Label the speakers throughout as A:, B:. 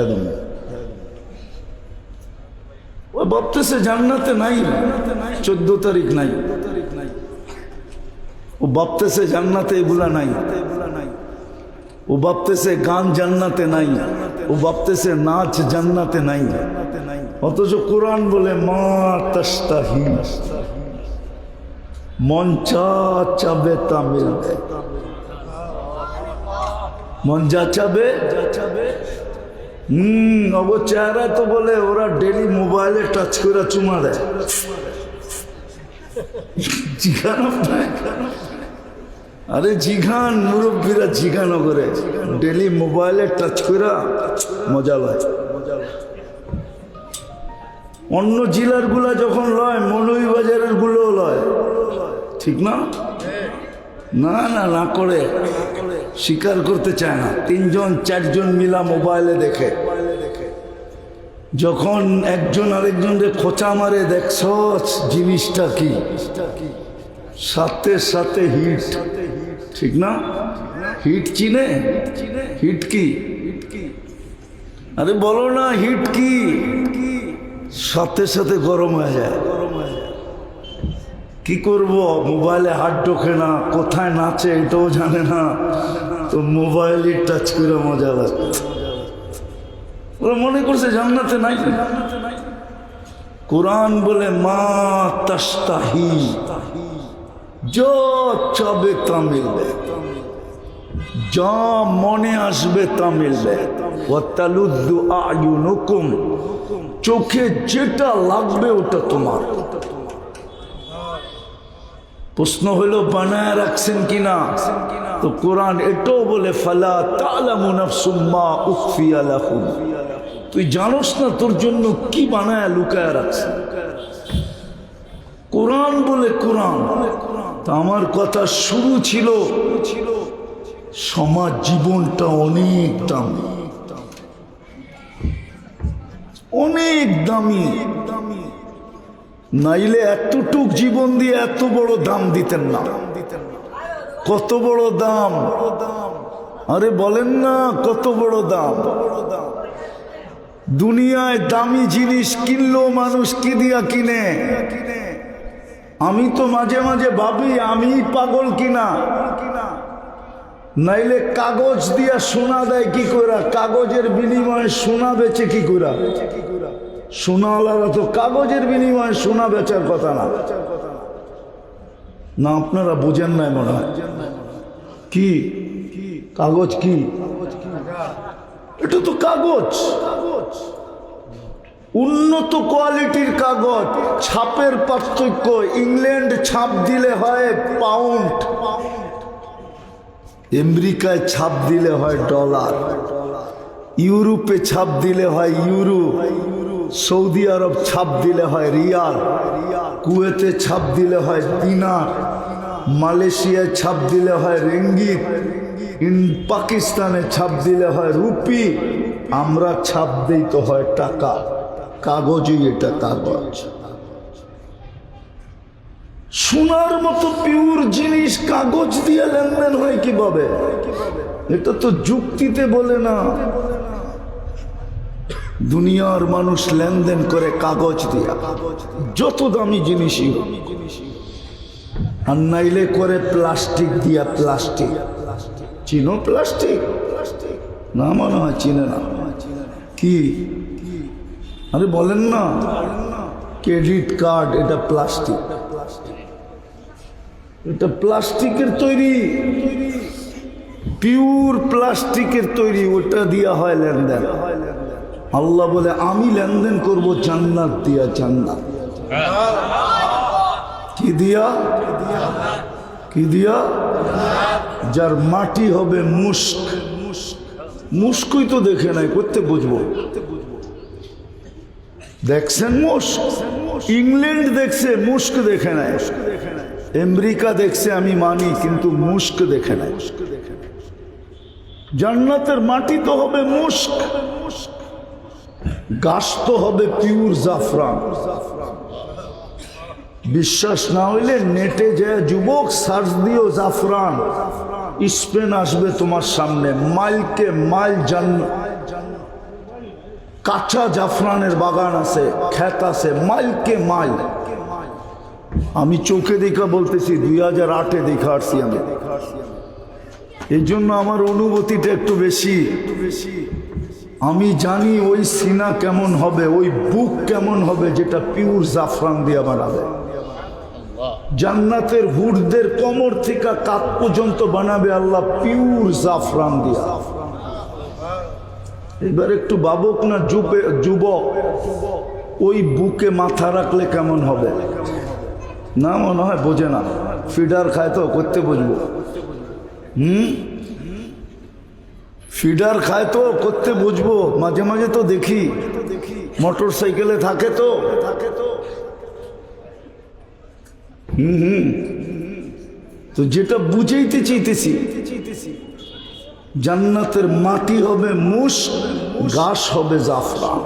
A: একদম ও ভাবতেছে জান্নাতে নাই, 14 তারিখ নাই, ও ভাবতেছে জান্নাতে এগুলা নাই, ও ভাবতেছে গান জান্নাতে নাই, ও ভাবতেছে নাচ জান্নাতে নাই। অথচ কোরআন বলে মা তাস্তাহি, মন যা চাবে তা মিলবে, মন যা চাবে। অব চেহারা তো বলে ওরা ডেলি মোবাইলে টাচ করে চুমা দেয়। জিঘানো, আরে জিঘান, মুরব্বীরা জিঘানো করে ডেলি মোবাইলে টাচ করে মজা লয়। অন্য জেলার গুলা যখন লয়, মৌলভীবাজারের গুলোও লয়, ঠিক না? না না না করে, স্বীকার করতে চায় না। 3জন 4জন মিলা মোবাইলে দেখে, যখন একজন আরেকজনকে খোঁচা মারে, দেখছ জিনিসটা কি, সাথে সাথে হিট, ঠিক না? হিট চিনে? হিট কি? আরে বলো না হিট কি? সাথে সাথে গরম হয়ে যায়। কি করব, মোবাইলে হাত ঢোকে না, কোথায় নাচে এটাও জানে না, তো মোবাইলে টাচ করে মজা লাগে। ওরা মনে করছে জান্নাতে নাই। কোরআন বলে মা তাস্তাহি, যা চাবে তা মিলবে, যা মনে আসবে তা মিলবে। ওয়াতালুদ্দু আয়ুনুকুম, চোখে যেটা লাগবে ওটা তোমার। প্রশ্ন হলো বানায় রাখছেন কিনা? তো কোরআন এটাও বলে ফালা তা'লামু নাফসুম মা উখফিয়া লাহুম, তুই জানোস না তোর জন্য কি বানায় লুকায় রাখছে। কোরআন বলে কোরআন। তা আমার কথা শুরু ছিল সমাজ জীবনটা অনেক দামি, অনেক দামি, নাইলে এতটুক জীবন দিয়ে এত বড় দাম দিতেন না। কত বড় দাম, আরে বলেন না কত বড় দাম। দুনিয়ায় দামি জিনিস কিনলেও মানুষ কি দিয়া কিনে? আমি তো মাঝে মাঝে ভাবি আমি পাগল কিনা, নাইলে কাগজ দিয়া সোনা দেয় কি করে? কাগজের বিনিময়ে সোনা বেচে কি করে? সোনাওয়ালারা তো কাগজের বিনিময়ে সোনা বেচার কথা না। না আপনারা বুঝেন নাই মনে হয়। কি কাগজ? কি এটা তো কাগজ, উন্নত কোয়ালিটির কাগজ। ছাপের পার্থক্য, ইংল্যান্ড ছাপ দিলে হয় পাউন্ড, আমেরিকায় ছাপ দিলে হয় ডলার, ইউরোপে ছাপ দিলে হয় ইউরো, সৌদি আরব ছাপ দিলে হয় রিয়াল, কুয়েতে ছাপ দিলে হয় দিনার, মালয়েশিয়ায় ছাপ দিলে হয় রিঙ্গিত, পাকিস্তানে ছাপ দিলে হয় রুপি। আমরা ছাপ দেই তো হয় টাকা। কাগজই এটা কাগজ। সোনার মতো পিওর জিনিস কাগজ দিয়ে লেনদেন হয় কিভাবে? এটা তো যুক্তিতে বলে না। দুনিয়ার মানুষ লেনদেন করে কাগজ দিয়া, যত দামি জিনিসই, আর নাইলে করে প্লাস্টিক দিয়া। প্লাস্টিক চিনো? প্লাস্টিক না মনে হয় চিনে না। কি আরে বলেন না, ক্রেডিট কার্ড এটা প্লাস্টিক, এটা প্লাস্টিকের তৈরি, পিওর প্লাস্টিকের তৈরি, ওটা দিয়া হয় লেনদেন। আল্লাহ বলে আমি লেনদেন করব জান্নাত দিয়া। জান্নাত কি দিয়া? কি দিয়া? যার মাটি হবে মুস্ক। মুস্কই তো দেখে নাই, করতে বুঝবো। দেখছেন মুস্ক? ইংল্যান্ড দেখছে, মুস্ক দেখে নাই। আমেরিকা দেখছে আমি মানি, কিন্তু মুস্ক দেখে নাই। জান্নাতের মাটি তো হবে মুস্ক, গাছ তো হবে পিওর জাফরান। বিশ্বাস না হইলে নেটে যায় যুবক সার্চ দিও জাফরান, স্পেন আসবে তোমার সামনে, মাইলকে মাইল জান্নাত। কাঁচা জাফরানের বাগান আছে, ক্ষেত আছে, মাইলকে মাইল। আমি চোখে দেখা বলতেছি, 2008-এ দেখা আসছি আমি। এই জন্য আমার অনুভূতিটা একটু বেশি। আমি জানি ওই সিনা কেমন হবে, ওই বুক কেমন হবে, যেটা পিওর জাফরান দিয়ে বানাবে। জান্নাতের হুরদের কোমর থেকে কাঁধ পর্যন্ত বানাবে আল্লাহ পিওর জাফরান দিয়া। এবার একটু ভাবুক না, যুবক ওই বুকে মাথা রাখলে কেমন হবে? না, মনে হয় বোঝে না। ফিডার খায় তো, করতে বুঝবো। ফিডার খায় তো, করতে বুঝবো। মাঝে মাঝে তো দেখি মোটর সাইকেলে থাকে তো। তো যেটা বুঝাইতে চাইতেছি, জান্নাতের মাটি হবে মুশক, ঘাস হবে জাফরান,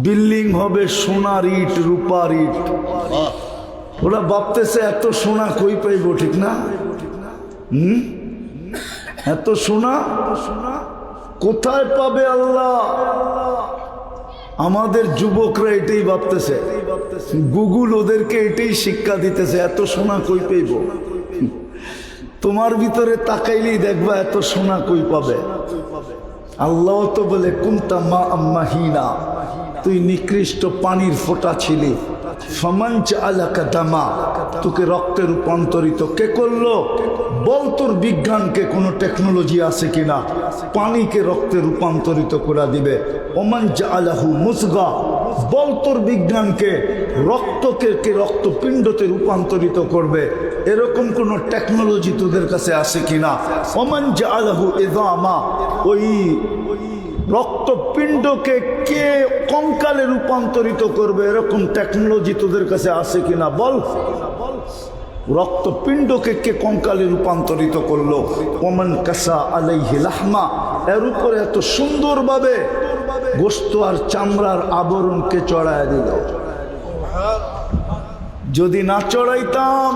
A: বিল্ডিং হবে সোনার ইট, রূপার ইট। ওরা ভাবতেছে এত সোনা কই পাইব, ঠিক না? এত সোনা কোথায় পাবে আল্লাহ? আমাদের যুবকরা এটাই ভাবতেছে, গুগল ওদেরকে এটাই শিক্ষা দিতেছে, এত সোনা কই পাইব। তোমার ভিতরে তাকাইলেই দেখবা এত সোনা কই পাবে। আল্লাহ তো বলে কুনতা মা আম্মাহিনা, তুই নিকৃষ্ট পানির ফোঁটা ছিলি। ফমাঞ্চ আলাকা দামা, তোকে রক্তে রূপান্তরিত কে করলো? বল তোর বিজ্ঞানকে কোনো টেকনোলজি আছে কিনা পানিকে রক্তে রূপান্তরিত করে দিবে। ওমাঞ্চ আলাহু মুসগা, বল তোর বিজ্ঞানকে রক্তকে রক্তপিণ্ডতে রূপান্তরিত করবে, এরকম কোন টেকনোলজি তোদের কাছে আছে কিনা? ওমাঞ্চ আলাহু ইযামা, ওই রক্তপিণ্ডকে কে কঙ্কালে রূপান্তরিত করবে, এরকম টেকনোলজি তোদের কাছে আছে কিনা বল। রক্তপিণ্ডকে কে কঙ্কালে রূপান্তরিত করলো। ওমান কাসা আলাইহি লাহমা, এর উপরে এত সুন্দরভাবে গোশত আর চামড়ার আবরণকে চড়ায় দিল। যদি না চড়াইতাম,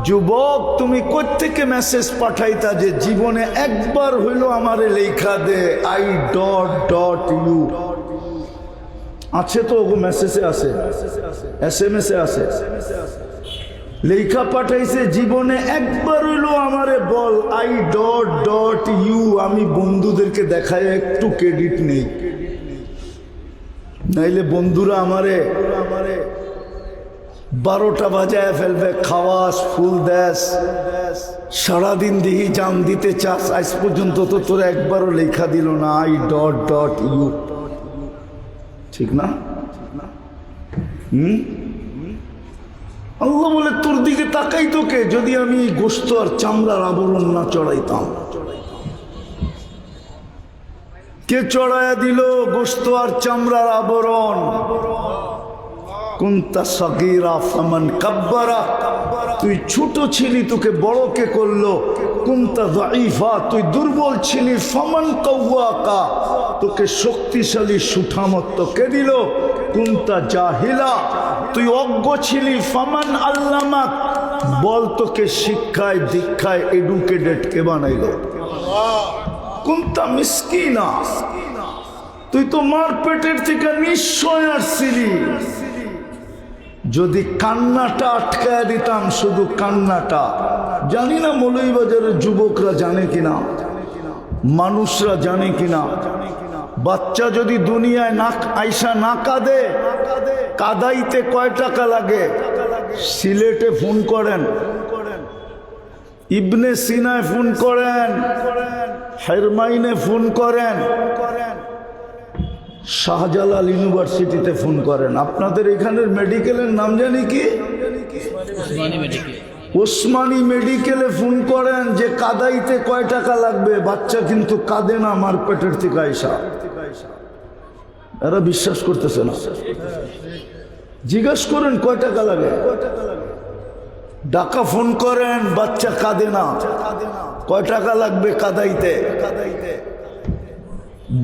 A: যুবক তুমি কোত্থেকে মেসেজ পাঠাইতা যে জীবনে একবার হইল আমারে লেখা দে I.U আছে তো? ওগো মেসেজে আছে, SMS এ আছে, লেখা পাঠাইছে জীবনে একবার হইল আমারে বল I.U। আমি বন্ধুদেরকে দেখায় একটু ক্রেডিট নেই, নাইলে বন্ধুরা আমারে 12টা বাজায় ফেলবে। খাওয়াস, ফুল দেশ, সারাদিন দিহি জাম দিতে চাস, আজ পর্যন্ত তো তোর একবারও লেখা দিল না I.U। ঠিক না? আল্লাহ বলে তোর দিকে তাকাই তোকে যদি আমি গোশত আর চামড়ার আবরণ না চড়াইতাম। কে চড়াইয়া দিল গোশত আর চামড়ার আবরণ? কুনতা সাগীরা ফামান কাব্বারা, তুই ছোট ছিলি তোকে বড় কে করলো। কুনতা যায়ীফা, তুই দুর্বল ছিলি। ফামান কাওয়াকা, তোকে শক্তিশালী সুঠামত্ব কে দিল। কুনতা জাহিলা, তুই অজ্ঞ ছিলি। ফামান আল্লামাক, বল তোকে শিক্ষায় দীক্ষায় এডুকেটেড কে বানাইলো। কুনতা মিসকিনা, তুই তো মার পেটের থেকে নিশ্চয় আসছিলি। যদি কান্নাটা আটকায় দিতাম, শুধু কান্নাটা, জানি না মৌলভীবাজারের যুবকরা জানে কিনা, মানুষরা জানে কিনা, বাচ্চা যদি দুনিয়ায় না আইসা না কাঁদে, কাদাইতে কয় টাকা লাগে? সিলেটে ফোন করেন, ইবনে সিনায় ফোন করেন, হেরমাইনে ফোন করেন, শাহজালাল ইউনিভার্সিটিতে ফোন করেন। আপনাদের এখানের মেডিকেলের নাম জানি কি? ওসমানী মেডিকেলে ফোন করেন যে কাদাইতে কয় টাকা লাগবে। বাচ্চা কিন্তু কাঁদে না মার পেটের থেকে আইসা, এরা বিশ্বাস করতেছে না। জিজ্ঞাসা করেন কয় টাকা লাগে। ঢাকা ফোন করেন, বাচ্চা কাঁদে না, কয় টাকা লাগবে কাদাইতে?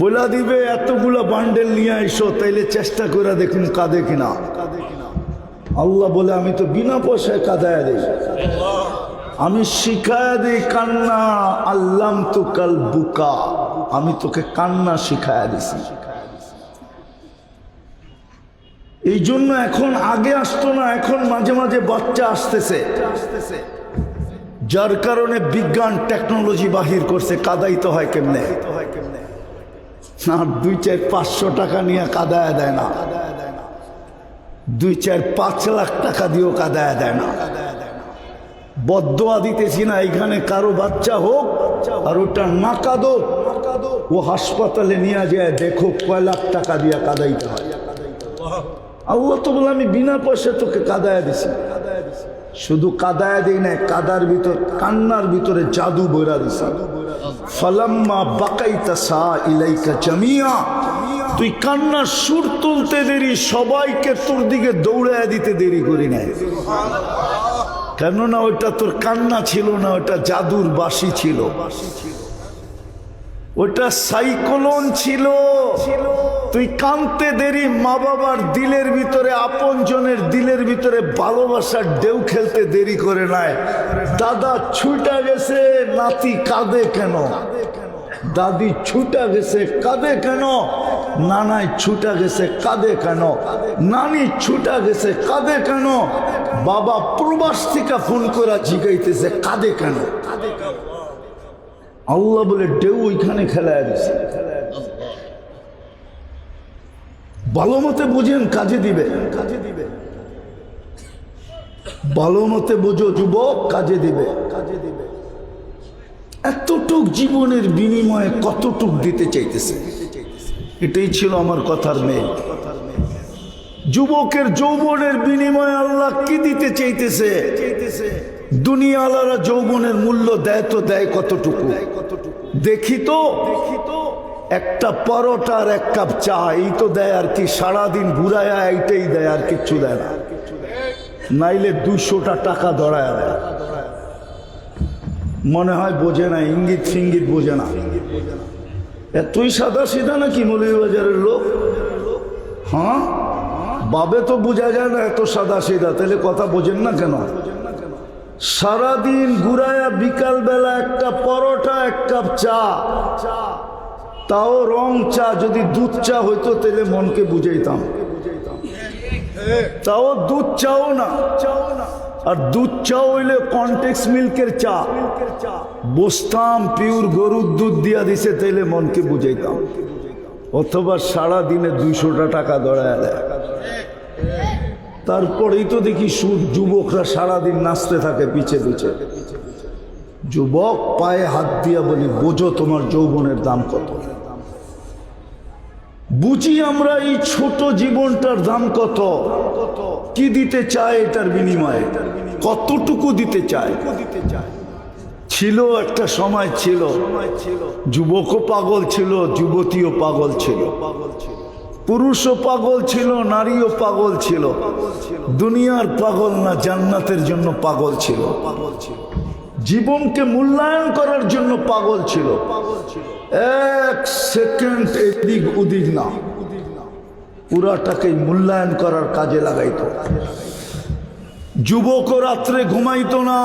A: বলা দিবে এতগুলো বান্ডেল নিয়ে আইসো, তাইলে চেষ্টা করে দেখুন কাঁদে কিনা। আল্লাহ বলে আমি তো বিনা পয়সায় কাঁদায় দিই, আমি শিখায় দিই কান্না। আল্লাম তো কাল বুকা, আমি তোকে কান্না শিখায়া দিছি। এই জন্য এখন আগে আসতো না, এখন মাঝে মাঝে বাচ্চা আসতেছে, যার কারণে বিজ্ঞান টেকনোলজি বাহির করছে কাদাইতে হয় কেমনে। না 2-4-500 টাকা নিয়ে কাদায় দেয় না, 2-4-5 লাখ টাকা দিয়েও কাদায় দেয় না। বদদোয়া দিতেছি না এখানে কারো বাচ্চা হোক আর ওটা না কাঁদো, ও হাসপাতালে নিয়ে যায় দেখো কয় লাখ টাকা দিয়ে কাদাইতে হয়। আল্লাহ তো বলে আমি বিনা পয়সা তোকে কাদায় দিছি। শুধু কাদায় দিই না, কাদার ভিতর কান্নার ভিতরে জাদু বইরা দিছি। ফালাম্মা বাকাইতা সা ইলাইকা জামিয়া, তুই কান্নার সুর তুলতে দেরি, সবাইকে তোর দিকে দৌড়ায় দিতে দেরি করি নাই। কেননা ওটা তোর কান্না ছিল না, ওটা জাদুর বাঁশি ছিল, ওটা সাইক্লোন ছিল। তুই কাঁদতে দেরি, মা বাবার দিলের ভিতরে, আপন জনের দিলের ভিতরে ভালোবাসার ঢেউ খেলতে দেরি করে নাই। দাদা ছুটা গেছে, নাতি কাঁদে কেন? দাদি ছুটা গেছে কাঁদে কেন? নানাই ছুটা গেছে কাঁদে কেন? নানি ছুটা গেছে কাঁদে কেন? বাবা প্রবাস থেকে ফোন করে জিগাইতেছে কাঁদে কেন? আল্লাহ বলে ঢেউ ওইখানে খেলায় দিছে। ভালো মতে বুঝেন, কাজে দিবে। ভালো মতে বোঝো যুবক, কাজে দিবে। এতটুক জীবনের বিনিময়ে কতটুক দিতে চাইতেছে, এটাই ছিল আমার কথার মেয়ে। যুবকের যৌবনের বিনিময়ে আল্লাহ কি দিতে চাইতেছে? দুনিয়াওয়ালারা যৌবনের মূল্য দেয় তো দেয় কতটুকু? দেখি তো একটা পরোটা আর এক কাপ চা, এই তো দেয় আর কি। সারাদিন ঘুরায়া এইটাই দেয়, আর কিচ্ছু দেয় না। নাইলে 200টা টাকা ধরায় দেয়। মনে হয় বোঝে না, ইঙ্গিত ফিঙ্গিত বোঝে না। এতই সাদা সিধা নাকি মৌলভীবাজারের লোক? হ্যাঁ, বাবে তো বোঝা যায় না এত সাদা সিধা, তাহলে কথা বোঝেন না কেন? সারাদিন ঘুরায়া বিকাল বেলা একটা পরোটা এক কাপ চা, তাও রং চা। যদি দুধ চা হইতো তাহলে মনকে বুঝাইতাম, তাও দুধ চাও না। আর দুধ চা হইলে কনটেক্স মিল্কের চা বসতাম, পিওর গরুর দুধ দিয়া দিছে, তাইলে মনকে বুঝাইতাম। অথবা সারাদিনে 200টা টাকা ধরায় দেয়। তারপরেই তো দেখি যুবকরা সারাদিন নাচতে থাকে পিছে পিছে। যুবক পায়ে হাত দিয়া বলি, বোঝো তোমার যৌবনের দাম কত। বুঝি আমরা এই ছোট জীবনটার দাম কত, কি দিতে চায় এটার বিনিময়ে, কতটুকু দিতে চায়। ছিল একটা সময় ছিল, যুবকও পাগল ছিল, যুবতীও পাগল ছিল, পুরুষও পাগল ছিল, নারীও পাগল ছিল। দুনিয়ার পাগল না, জান্নাতের জন্য পাগল ছিল। জীবনকে মূল্যায়ন করার জন্য পাগল ছিল। এক সেকেন্ড এদিক ওদিক না, পুরাটাকে মূল্যায়ন করার কাজে লাগাইতো। যুবকও রাত্রে ঘুমাইতো না,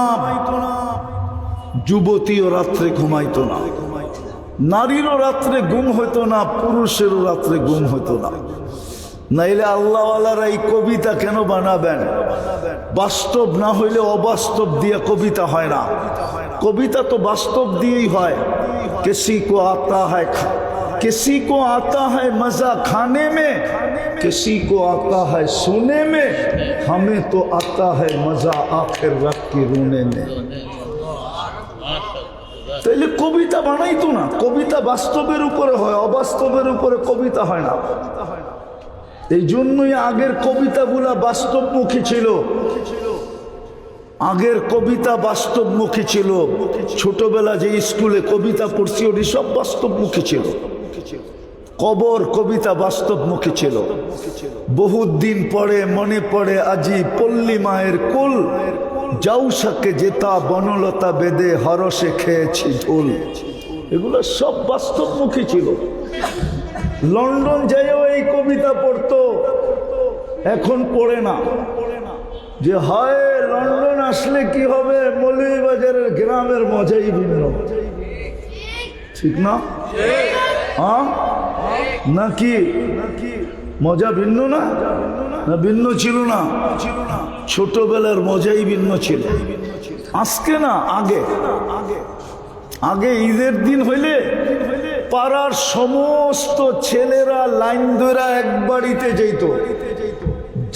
A: যুবতীও রাত্রে ঘুমাইতো না, নারীরও রাত্রে ঘুম হইতো না, পুরুষেরও রাত্রে ঘুম হইতো না। নাইলে আল্লাহওয়ালারা এই কবিতা কেন বানাবেন? বাস্তব না হইলে অবাস্তব দিয়ে কবিতা হয় না। কবিতা তো বাস্তব দিয়েই হয়। किसी को आता है मजा खाने में, किसी को आता है सोने में, हमें तो आता है मजा आखिर रात की रोने में। তাইলে কবিতা বানাইতো না। কবিতা বাস্তবের উপরে হয়, অবাস্তবের উপরে কবিতা হয় না। এই জন্যই আগের কবিতাগুলা বাস্তবমুখী ছিল। আগের কবিতা বাস্তবমুখী ছিল। ছোটবেলা যে স্কুলে কবিতা পড়ছি ওটি সব বাস্তবমুখী ছিল। কবর কবিতা বাস্তবমুখী ছিল। বহুত দিন পরে মনে পড়ে আজি পল্লী মায়ের কুল, জাউসাকে জেতা বনলতা বেদে হরসে খেয়েছি ঢোল। এগুলো সব বাস্তবমুখী ছিল। লন্ডন যাইও এই কবিতা পড়তো, এখন পড়ে না। যে হয় লন্ডন আসলে কি হবে, মৌলভীবাজারের গ্রামের মজাই ভিন্ন, ঠিক না? হ্যাঁ নাকি মজা ভিন্ন না? না ভিন্ন ছিল না? ছোটবেলার মজাই ভিন্ন ছিল। আজকে না, আগে আগে ঈদের দিন হইলে পাড়ার সমস্ত ছেলেরা লাইন ধরে এক বাড়িতে যেত,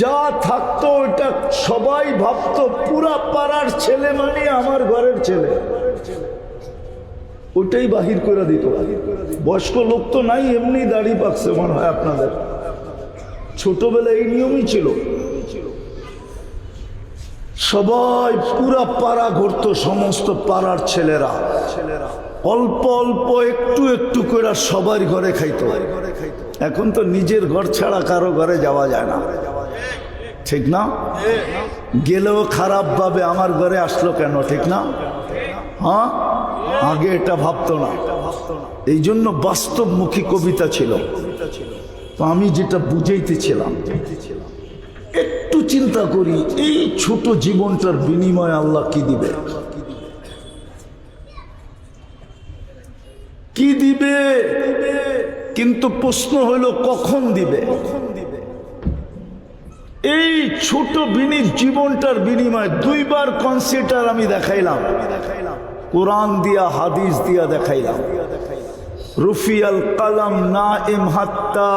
A: যা থাকতো ওটা সবাই ভাবতো পুরা পাড়ার ছেলে মানে আমার ঘরের ছেলে, ওটাই বাহির করে দিত। বয়স্ক লোক তো নাই, এমনি দাড়ি পাকছে মনে হয় আপনাদের। ছোটবেলায় এই নিয়মই ছিল, সবাই পুরা পাড়া ঘুরতো, সমস্ত পাড়ার ছেলেরা অল্প অল্প একটু একটু করে সবার ঘরে খাইতো। এখন তো নিজের ঘর ছাড়া কারো ঘরে যাওয়া যায় না, ঠিক না? গেলেও খারাপ ভাবে আমার ঘরে আসলো কেন, ঠিক না? হ্যাঁ, আগে এটা ভাবতো না। এই জন্য বাস্তবমুখী কবিতা ছিল। তো আমি যেটা বুঝাইতেছিলাম, একটু চিন্তা করি এই ছোট জীবনটার বিনিময়ে আল্লাহ কি দিবে, কি দিবে। কিন্তু প্রশ্ন হইল কখন দিবে। এই ছোট জীবনটার বিনিময়ে দুইবার কনসিডার আমি দেখাইলাম, কোরআন দিয়া হাদিস দিয়া দেখাইলাম। রুফিয়াল কালাম নাইম হাত্তা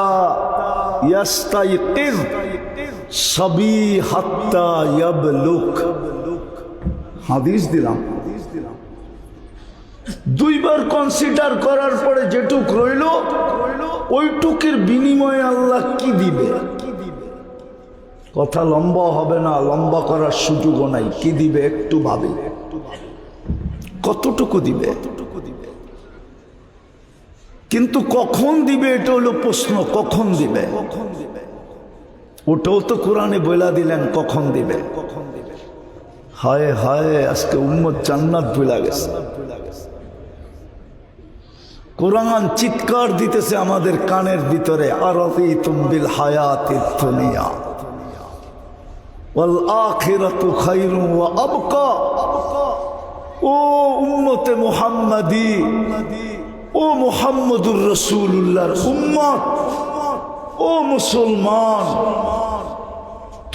A: ইয়াস্তাইকির সবি হাত্তা ইয়াবলুক, হাদিস দিলাম। দুইবার কনসিডার করার পরে যেটুক রইল ওইটুকের বিনিময়ে আল্লাহ কি দিবে। কথা লম্বা হবে না, লম্বা করার সুযোগও নাই। কি দিবে একটু ভাবি, কতটুকু দিবে। কিন্তু কখন দিবে এটা হলো প্রশ্ন, কখন দিবে। ওটাও তো কোরআনে বইলা দিলেন কখন দিবে। হায় হায়, আজকে উম্মত জান্নাত ভুলা গেছে। কোরআন চিৎকার দিতেছে আমাদের কানের ভিতরে, আরাদিতুম বিল হায়াতিদ দুনিয়া ওয়াল আখিরাতু খায়রুন ওয়া আবকা। ও উম্মতে মুহাম্মাদি, ও মুহাম্মদুর রাসূলুল্লাহর উম্মত, ও মুসলমান,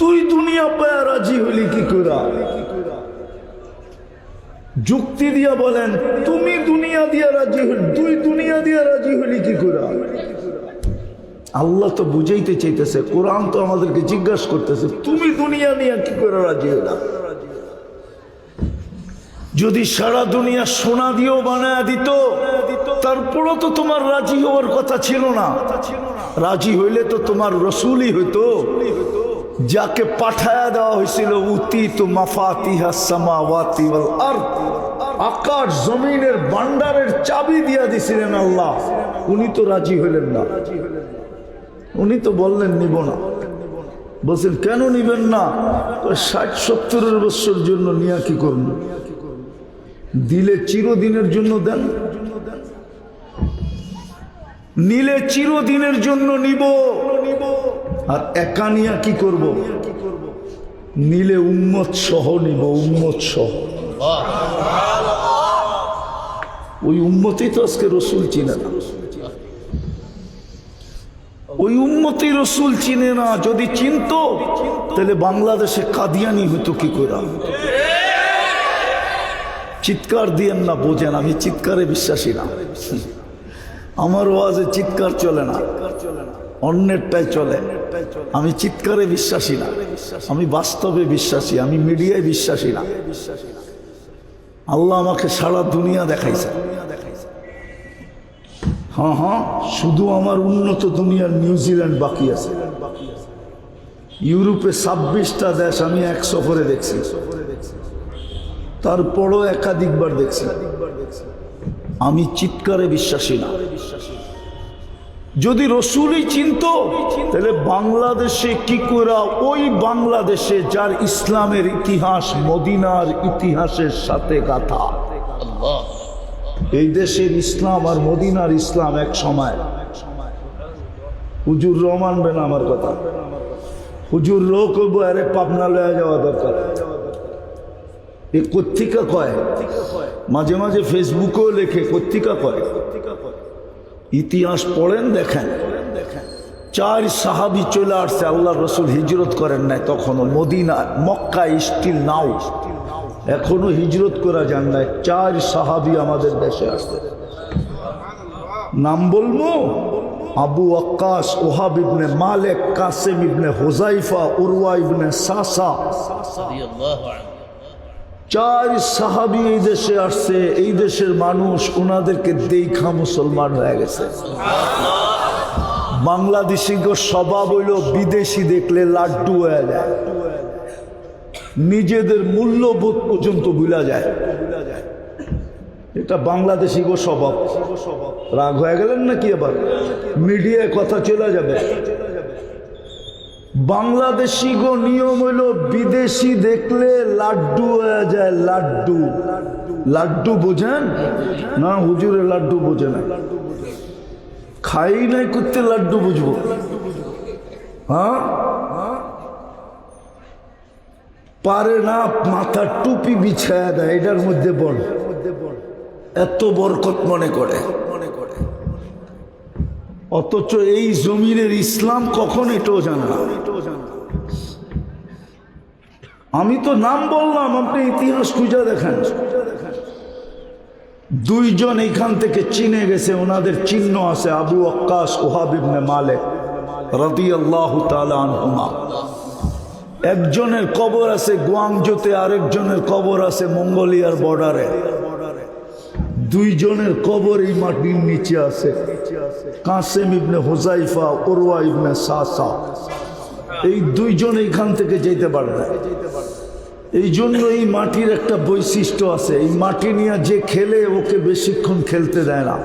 A: তুই দুনিয়া পায়া রাজি হলি কি করে? যুক্তি দিয়া বলেন, তুমি দুনিয়া দিয়া রাজি হলি, তুই দুনিয়া দিয়া রাজি হলি কি করে? আল্লাহ তো বুঝাইতে চাইতেছে, কোরআন তো আমাদেরকে জিজ্ঞাসা করতেছে, তুমি দুনিয়া নিয়ে কি করে রাজি হলা? যদি সারা দুনিয়া সোনা দিয়েও বানায় দিত, তারপরও তো তোমার রাজি হওয়ার কথা ছিল না। রাজি হইলে তো তোমার রসুলই হইতো, যাকে পাঠায়া দেওয়া হয়েছিল উতিতু মাফাতিহাস সামাওয়াতি ওয়াল আরদ, আকাশ জমিনের ভান্ডারের চাবি দিয়া দিছিলেন আল্লাহ। উনি তো রাজি হইলেন না, উনি তো বললেন নিব না। বলছেন কেন নিবেন না? 60-70 বছর জন্য নিয়া কি করব? দিলে চিরদিনের জন্য দেন, নিলে চিরদিনের জন্য নিব। আর একা নিয়া কি করব? নিলে উম্মত সহ নিব, উম্মত সহ। ওই উম্মতই তো আজকে রসুল চিনে না, ওই উম্মতই রসুল চিনে না। যদি চিনতো তাহলে বাংলাদেশে কাদিয়ানি হতো কি করে? চিৎকার দিয়েন না, বোঝেন আমি চিৎকারে বিশ্বাসী না। আমার ওয়াজে চিৎকার চলে না, অন্যেরটাই চলে। আমি চিৎকারে বিশ্বাসী না, আমি বাস্তবে বিশ্বাসী, আমি মিডিয়ায় বিশ্বাসী না। আল্লাহ আমাকে সারা দুনিয়া দেখাইছে। হ্যাঁ হ্যাঁ, শুধু আমার উন্নত দুনিয়ার নিউজিল্যান্ড বাকি আছে। ইউরোপে 26টা দেশ আমি এক সফরে দেখছি, তারপরও একাধিকবার দেখছি। আমি চিৎকারে বিশ্বাসী না। যদি রসুলই চিনত তাহলে বাংলাদেশে কি করে, ওই বাংলাদেশে যার ইসলামের ইতিহাস মদিনার ইতিহাসের সাথে গাথা। এই দেশের ইসলাম আর মদিনার ইসলাম এক সময়। হুজুর মানবে না আমার কথা, হুজুর কইব আরে পাবনা লয়ে যাওয়া দরকার। এ কর্তিকা কয়, মাঝে মাঝে ফেসবুকেও লেখে কর্তিকা কয়। ইতিহাস পড়েন, দেখেন 4 সাহাবী চলে আসছে। আল্লাহ রসুল হিজরত করেন নাই তখনও, মদিনা মক্কা স্টিল নাও, এখনো হিজরত করা যান নাই। 4 সাহাবী আমাদের দেশে আসছে। নাম বলবো? আবু ওয়াক্কাস, ওহাব ইবনে মালিক, কাসেম ইবনে হুযাইফা, উরওয়া ইবনে সাসা। 4 সাহাবী এই দেশে আসছে। এই দেশের মানুষ ওনাদেরকে দেখা মুসলমান হয়ে গেছে। বাংলাদেশিগো স্বভাব হইল বিদেশি দেখলে লাড্ডু হয়ে যায়, নিজেদের মূল্যবোধ পর্যন্ত ভুলা যায়। এটা বাংলাদেশিগো স্বভাব। রাগ হয়ে গেলেন নাকি? এবার মিডিয়ায় কথা চলে যাবে। বাংলাদেশিগো নিয়ম হইল বিদেশি দেখলে লাড্ডু হয়ে যায়। লাড্ডু, লাড্ডু বোঝেন না? হুজুরে লাড্ডু বোঝে না, খাই নাই করতে লাড্ডু বুঝবো? হ্যাঁ, পারে না, মাথার টুপি বিছায়া দেয়, এটার মধ্যে বল, এত বরকত মনে করে। অথচ এই জমিনের ইসলাম কখন এটাও জানে না। আমি তো নাম বললাম, আপনি ইতিহাস খুঁজে দেখেন। 2 জন এইখান থেকে চিনে গেছে, ওনাদের চিহ্ন আছে। আবু ওয়াক্কাস, ওহাব ইবনে মালিক রাদিয়াল্লাহু তাআলা আনহুমা। একজনের কবর আছে গুয়াংজোতে, আরেকজনের কবর আছে মঙ্গোলিয়ার বর্ডারে। 2 জনের কবর এই মাটির নিচে আছে। কাসেম ইবনে হুযাইফা, উরওয়া ইবনে সাসা, এই 2 জন এইখান থেকে যেতে পারে না। এই জন্য এই মাটির একটা বৈশিষ্ট্য আছে। এই মাটি নিয়ে যে খেলে ওকে বেশিক্ষণ খেলতে দেয় না।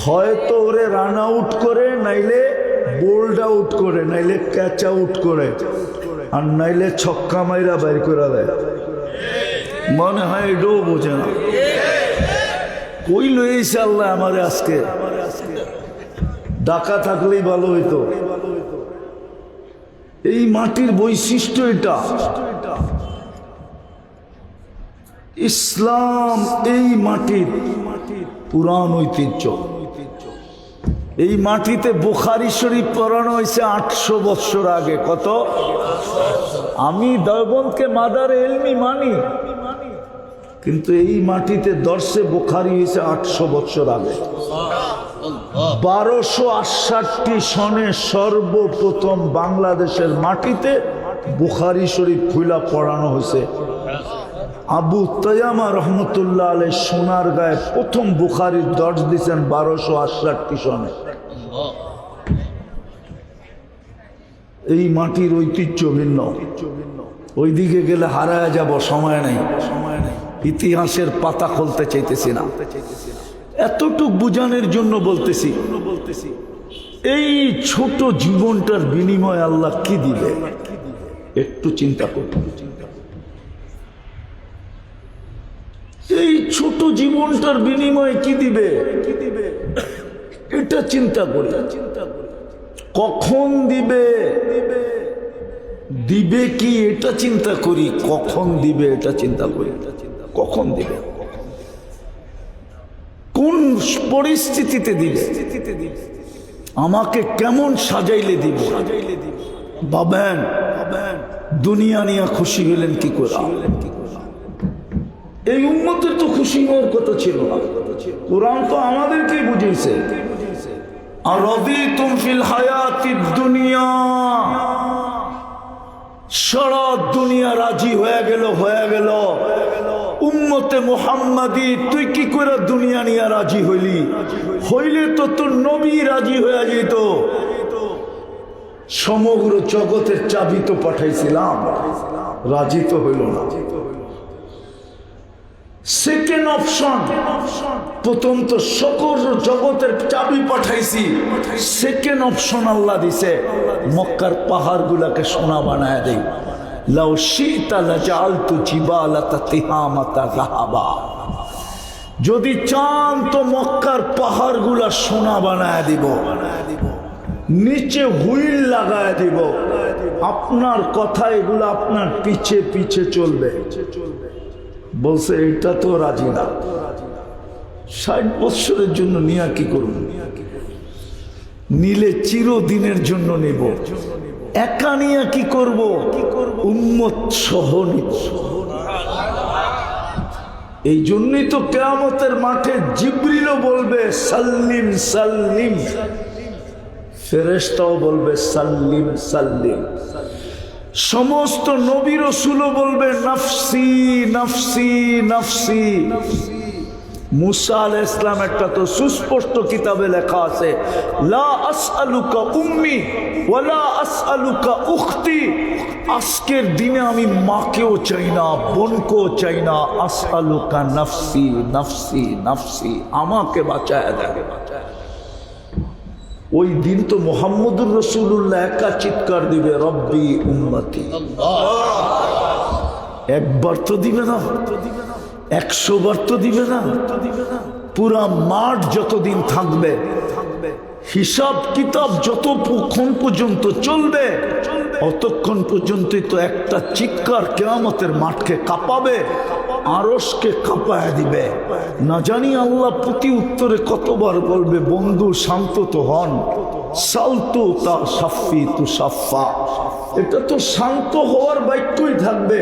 A: হয়তো ওরে রান আউট করে, নাইলে বোল্ড আউট করে, নাইলে ক্যাচ আউট করে, আর নাইলে ছক্কা মাইরা বাইর করে দেয়। মনে হয় এটাও বোঝে না। কই লইছে আল্লাহ আমারে আজকে? ডাকা থাকলেই ভালো হইতো। এই মাটির বৈশিষ্ট্য এটা। ইসলাম এই মাটির পুরান ঐতিহ্য। এই মাটিতে বুখারী শরীফ পড়ানো হয়েছে 800 বছর আগে। কত? আমি দেওবন্দকে মাদারে ইলমি মানি, কিন্তু এই মাটিতে দর্শে বুখারী হয়েছে 800 বছর আগে। 1268 সনে সর্বপ্রথম বাংলাদেশের মাটিতে বুখারী শরীফ খুলা পড়ানো হয়েছে। আবু তায়ামা রহমতুল্লাহ আলাইহ সোনার গায়ে প্রথম বুখারীর দর্শ দিয়েছেন 1268 সনে। এই মাটির ঐতিহ্য ভিন্ন। ওইদিকে গেলে হারায় যাব, সময় নেই। ইতিহাসের পাতা খুলতে চাইতেছি না, এতটুক বুঝানোর জন্য বলতেছি। এই ছোট জীবনটার বিনিময়ে আল্লাহ কি দিবে একটু চিন্তা করুন। এই ছোট জীবনটার বিনিময়ে কি দিবে এটা চিন্তা করি। কখন দিবে, দিবে কি এটা চিন্তা করি। কখন দিবে এটা চিন্তা করি। কখন দিবে, কোন পরিস্থিতিতে দিবে, আমাকে কেমন সাজাইলে দিব। ভাবেন, দুনিয়া নিয়ে খুশি হলেন কি করে? এই উম্মতের তো খুশি হওয়ার কথা ছিল না। কোরআন তো আমাদেরকেই বুঝিয়েছে, আর রাদিতুম ফিল হায়াতিদ দুনিয়া, সারা দুনিয়া রাজি হয়ে গেল। উম্মতে মুহাম্মাদি তুই কি করে দুনিয়া নিয়ে রাজি হইলি? হইলে তো তোর নবী রাজি হয়ে যেত। সমগ্র জগতের চাবি তো পাঠাইছিলাম, রাজি তো হইল না। সেকেন্ড অপশন, প্রথম তো সকল জগতের চাবি পাঠাইছি, সেকেন্ড অপশন আল্লাহ দিছে মক্কার পাহাড় গুলাকে সোনা বানায় দেই। লাউ শিতা লাজালতু জিবালাতা তিহামাতা যাহাবা, যদি চান তো মক্কার পাহাড় গুলা সোনা বানায় দিব, নিচে হুইল লাগায় দিব। আপনার কথা এগুলো আপনার পিছে পিছে চলবে। বলছে এটা তো রাজি না। 60 বছরের জন্য নিয়ে কি করব? নিলে চিরদিনের জন্য নেব। একা নিয়ে কি করব? উম্মত সহ নিব। এই জন্যই তো কিয়ামতের মাঠে জিবরিলও বলবে সাল্লিম সাল্লিম, ফেরেশতাও বলবে সাল্লিম সাল্লিম, সমস্ত নবী রাসূলও বলবে নাফসি নাফসি নাফসি। মুসা আলাইহিস সালাম একটা তো সুস্পষ্ট কিতাবে লেখা আছে, লা আসআলুকা উম্মি ওয়ালা আসআলুকা উখতি। আজকের দিনে আমি মাকেও চাই না, বোনকেও চাই না, আসআলুকা নাফসি নাফসি নাফসি, আমাকে বাঁচায় দেয়। ওই দিন তো মুহাম্মদুর রাসূলুল্লাহ একা চিৎকার দিবে, রব্বি উম্মতি। একবার তো দিবে না, 100 বার তো দিবে না। পুরা মাঠ যতদিন থাকবে, হিসাব কিতাব যতক্ষণ পর্যন্ত চলবে, অতক্ষণ পর্যন্তই তো একটা চিৎকার কিয়ামতের মাঠকে কাঁপাবে, আরশকে কাঁপায় দিবে। না জানি আল্লাহ প্রতি উত্তরে কতবার বলবে, বন্ধু শান্ত তো হন, সালতু তা সাফি তু সাফা। এটা তো শান্ত হওয়ার বাক্যই থাকবে,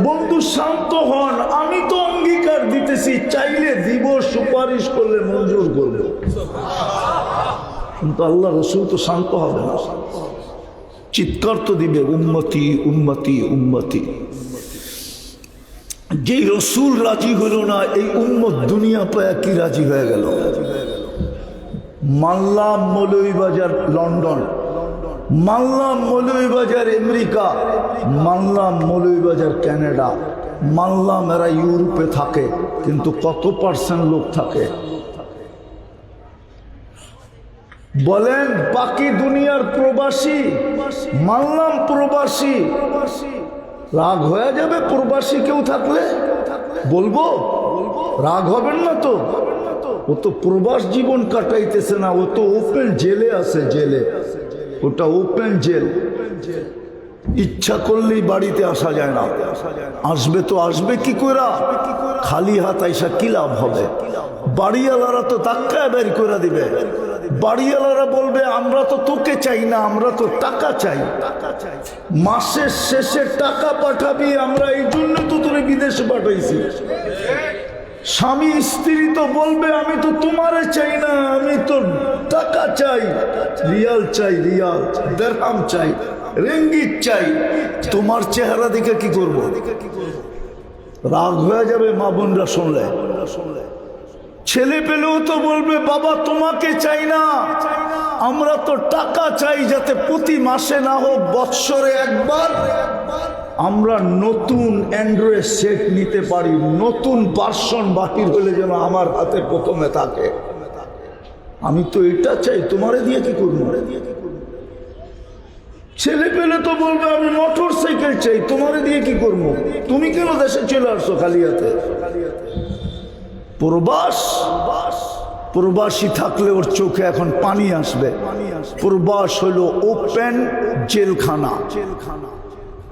A: বন্ধু শান্ত হন, আমি তো অঙ্গীকার দিতেছি, চাইলে দিব, সুপারিশ করলে মঞ্জুর করবে। কিন্তু আল্লাহ রসুল তো শান্ত হবে না, চিৎকার তো দিবে, উম্মতি উম্মতি উম্মতি। যেই রসুল রাজি হইল না, এই উম্মত দুনিয়া পায়া কি রাজি হয়ে গেল? মানলাম মৌলভীবাজার লন্ডন, মানলাম মৌলভীবাজার আমেরিকা, মানলাম মৌলভীবাজার কানাডা, মানলাম এরা ইউরোপে থাকে, কিন্তু কত পার্সেন্ট লোক থাকে বলেন? বাকি দুনিয়ার প্রবাসী, মানলাম প্রবাসী, রাগ হয়ে যাবে প্রবাসী কেউ থাকলে? বলবো রাগ হবেন না তো? ও তো প্রবাস জীবন কাটাইতেছে না, ও তো ওপেন জেলে আছে, জেলে, ওটা ওপেন জেল। ইচ্ছা করলেই বাড়িতে আসা যায় না, আসবে তো আসবে কি করে? খালি হাত আইসা কি লাভ হবে? বাড়িওয়ালারা তো ধাক্কায় বের করে দিবে, বাড়িওয়ালারা বলবে আমরা তো তোকে চাই না, আমরা তো টাকা চাই, মাসের শেষে টাকা পাঠাবি, আমরা এই জন্য তো তোরে বিদেশে পাঠাইছি। স্বামী স্ত্রী তো বলবে আমি তো তোমারে চাই না, আমি তো টাকা চাই, রিয়াল চাই, রিয়াল, দিরহাম চাই, রিঙ্গিত চাই। তোমার চেহারা দেখে কি করব? রাগ হয়ে যাবে মা বোনরা শুনলে। ছেলে পেলেও তো বলবে বাবা তোমাকে চাই না, আমরা তো টাকা চাই, যাতে প্রতি মাসে না হোক বৎসরে একবার আমরা নতুন অ্যান্ড্রয়েড সেট নিতে পারি, নতুন ভার্সন বাহির হলে যেন আমার হাতে প্রথমে থাকে। আমি তো এটা চাই, তোমারে দিয়ে কি করবো? ছেলে পেলে তো বলবে আমি মোটর সাইকেল চাই, তোমারে দিয়ে কি করবো? তুমি কেন দেশে চলে আসছো খালি হাতে? প্রবাসী থাকলে ওর চোখে এখন পানি আসবে। প্রবাস হলো ওপেন জেলখানা,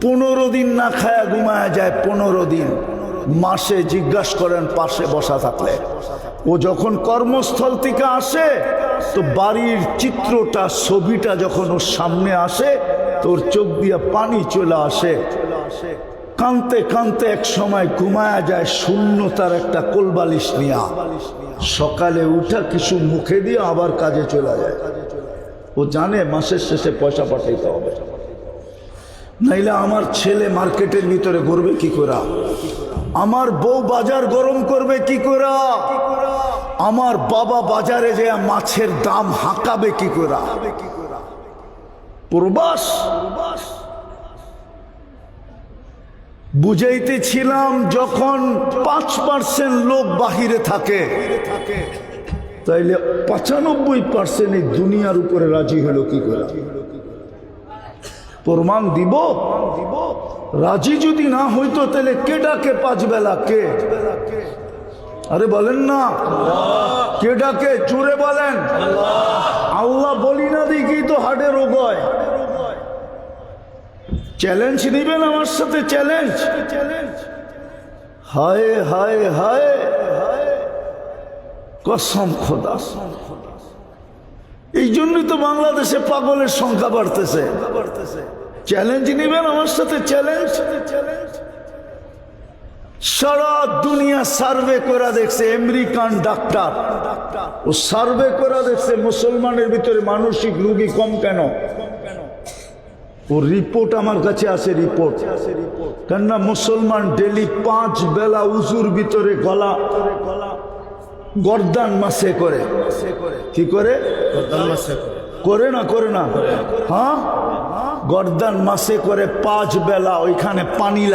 A: 15 দিন না খায়া ঘুমায়া যায়, 15 দিন মাসে। জিজ্ঞাসা করেন পাশে বসা থাকলে, ও যখন কর্মস্থল থেকে আসে তো বাড়ির চিত্রটা, ছবিটা যখন ওর সামনে আসে, তোর চোখ দিয়ে পানি চলে আসে, কানতে কানতে এক সময় ঘুমায়া যায়, শূন্যতার একটা কোলবালিশ নিয়া। সকালে উঠা কিছু মুখে দিয়ে আবার কাজে চলে যায়। ও জানে মাসের শেষে পয়সা পাঠাইতে হবে, নাইলে আমার ছেলে মার্কেটের ভিতরে ঘুরবে কি করে, আমার বউ বাজার গরম করবে কি করে, আমার বাবা বাজারে যে মাছের দাম হাঁকাবে কি করে। প্রবাস বুঝাইতেছিলাম, যখন 5% লোক বাহিরে থাকে, তাইলে 95% এই দুনিয়ার উপরে রাজি হলো কি করে? প্রমাণ দিব। রাজি যদি না হইতো তাহলে কে ডাকে 5 বেলা? কে? আরে বলেন না, কে ডাকে? জোরে বলেন। আল্লাহ বলি না দেখি তো হার্টে রোগ হয়। চ্যালেঞ্জ নিবেন আমার সাথে? চ্যালেঞ্জ? হায় হায় হায়, কসম খোদা। এই জন্যই তো বাংলাদেশে পাগলের সংখ্যা বাড়তেছে। চ্যালেঞ্জ নিবেন আমার সাথে, চ্যালেঞ্জ। সারা দুনিয়া সার্ভে করে দেখছে, আমেরিকান ডাক্তার ও সার্ভে করে দেখছে মুসলমানের ভিতরে মানসিক রোগী কম কেন। ও রিপোর্ট আমার কাছে আছে, রিপোর্ট। কেননা মুসলমান ডেলি 5 বেলা উজুর ভিতরে গলা গর্দান মাসে করে। কি করে? করে না, করে না, হ্যাঁ, গর্দান মাসে করে 5 বেলা ওইখানে পানি